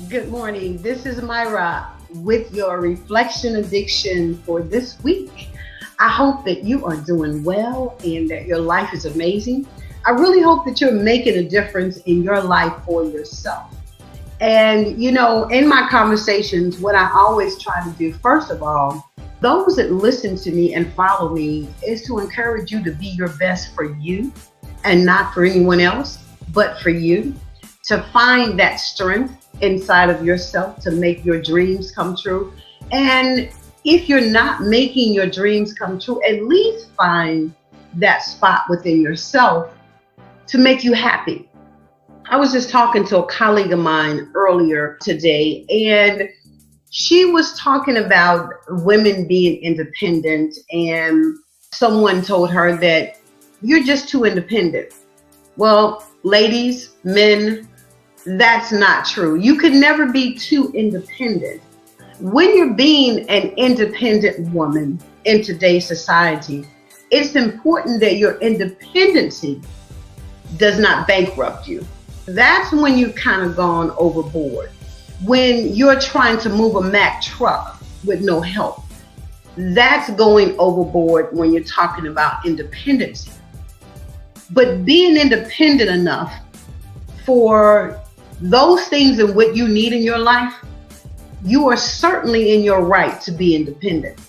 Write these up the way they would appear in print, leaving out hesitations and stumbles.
Good morning. This is Myra with your reflection addiction for this week. I hope that you are doing well and that your life is amazing. I really hope that you're making a difference in your life for yourself. And, in my conversations, what I always try to do, first of all, those that listen to me and follow me, is to encourage you to be your best for you and not for anyone else, but for you, to find that strength inside of yourself to make your dreams come true. And if you're not making your dreams come true, at least find that spot within yourself to make you happy. I was just talking to a colleague of mine earlier today, and she was talking about women being independent, and someone told her that you're just too independent. Well, ladies, men, that's not true. You can never be too independent. When you're being an independent woman in today's society, it's important that your independency does not bankrupt you. That's when you've kind of gone overboard. When you're trying to move a Mack truck with no help, that's going overboard when you're talking about independency. But being independent enough for those things and what you need in your life, you are certainly in your right to be independent.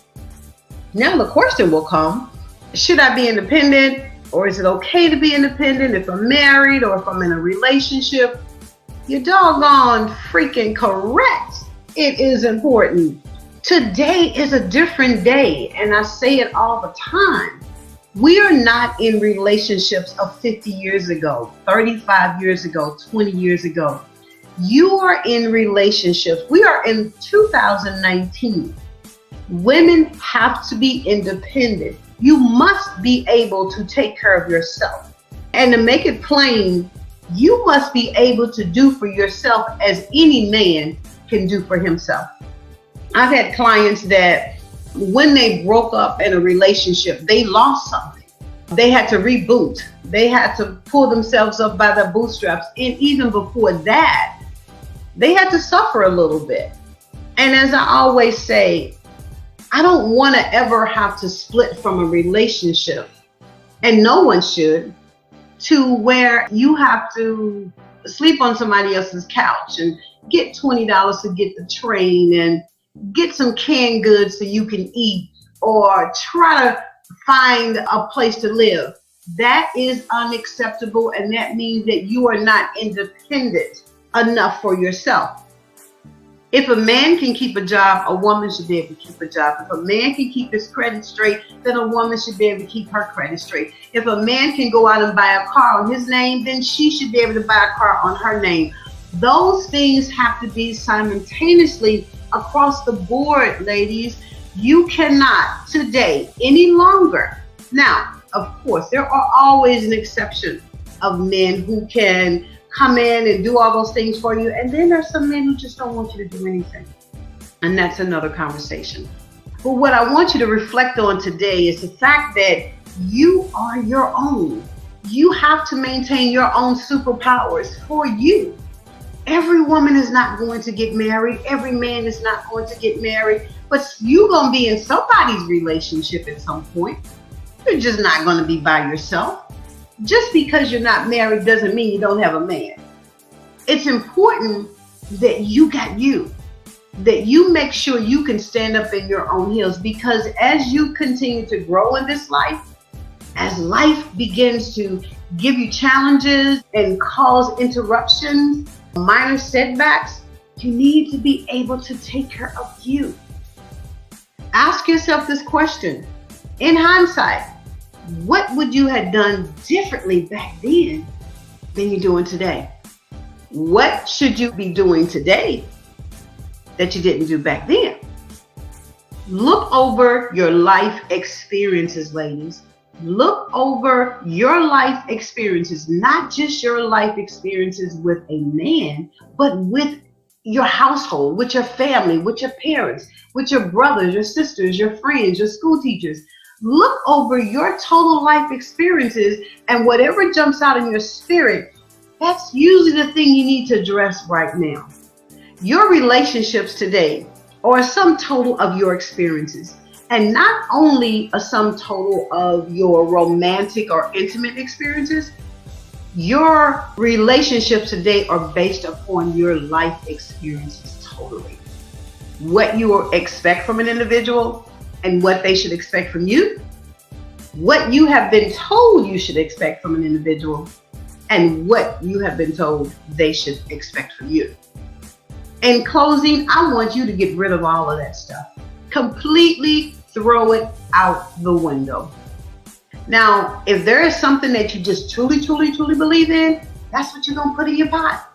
Now the question will come, should I be independent, or is it okay to be independent if I'm married or if I'm in a relationship? You're doggone freaking correct. It is important. Today is a different day, and I say it all the time. We are not in relationships of 50 years ago, 35 years ago, 20 years ago. You are in relationships. We are in 2019. Women have to be independent. You must be able to take care of yourself. And to make it plain, you must be able to do for yourself as any man can do for himself. I've had clients that when they broke up in a relationship, they lost something. They had to reboot. They had to pull themselves up by their bootstraps. And even before that, they had to suffer a little bit. And as I always say, I don't want to ever have to split from a relationship, and no one should, to where you have to sleep on somebody else's couch and get $20 to get the train and get some canned goods so you can eat, or try to find a place to live. That is unacceptable, and that means that you are not independent enough for yourself. If a man can keep a job, a woman should be able to keep a job. If a man can keep his credit straight, then a woman should be able to keep her credit straight. If a man can go out and buy a car on his name, then she should be able to buy a car on her name. Those things have to be simultaneously across the board, ladies. You cannot today any longer. Now, of course, there are always an exception of men who can come in and do all those things for you. And then there's some men who just don't want you to do anything. And that's another conversation. But what I want you to reflect on today is the fact that you are your own. You have to maintain your own superpowers for you. Every woman is not going to get married. Every man is not going to get married. But you're going to be in somebody's relationship at some point. You're just not going to be by yourself. Just because you're not married doesn't mean you don't have a man. It's important that you got you, that you make sure you can stand up in your own heels, because as you continue to grow in this life, as life begins to give you challenges and cause interruptions, minor setbacks, you need to be able to take care of you. Ask yourself this question. In hindsight, what would you have done differently back then than you're doing today? What should you be doing today that you didn't do back then? Look over your life experiences, ladies. Look over your life experiences, not just your life experiences with a man, but with your household, with your family, with your parents, with your brothers, your sisters, your friends, your school teachers. Look over your total life experiences, and whatever jumps out in your spirit, that's usually the thing you need to address right now. Your relationships today are a sum total of your experiences, and not only a sum total of your romantic or intimate experiences. Your relationships today are based upon your life experiences totally. What you expect from an individual and what they should expect from you. What you have been told you should expect from an individual and what you have been told they should expect from you. In closing, I want you to get rid of all of that stuff. Completely throw it out the window. Now, if there is something that you just truly believe in, that's what you're going to put in your pot.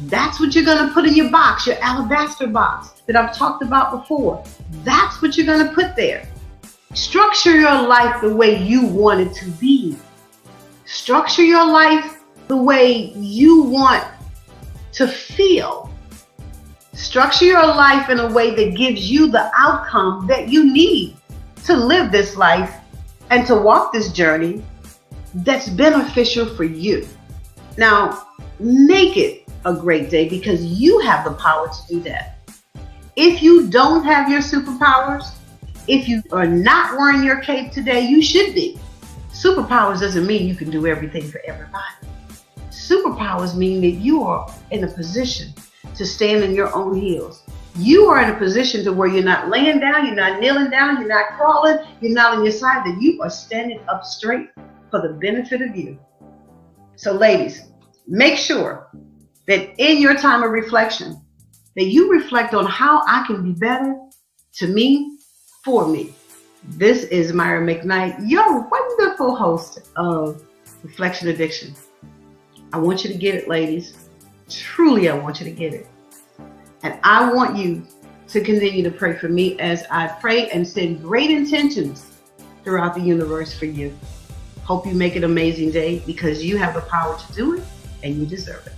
That's what you're going to put in your box, your alabaster box that I've talked about before. That's what you're going to put there. Structure your life the way you want it to be. Structure your life the way you want to feel. Structure your life in a way that gives you the outcome that you need to live this life and to walk this journey that's beneficial for you. Now, make it a great day because you have the power to do that. If you don't have your superpowers, if you are not wearing your cape today, you should be. Superpowers doesn't mean you can do everything for everybody. Superpowers mean that you are in a position to stand on your own heels. You are in a position to where you're not laying down, you're not kneeling down, you're not crawling, you're not on your side, that you are standing up straight for the benefit of you. So ladies, make sure that in your time of reflection, that you reflect on how I can be better to me, for me. This is Myra McKnight, your wonderful host of Reflection Addiction. I want you to get it, ladies. Truly, I want you to get it. And I want you to continue to pray for me as I pray and send great intentions throughout the universe for you. Hope you make it an amazing day because you have the power to do it and you deserve it.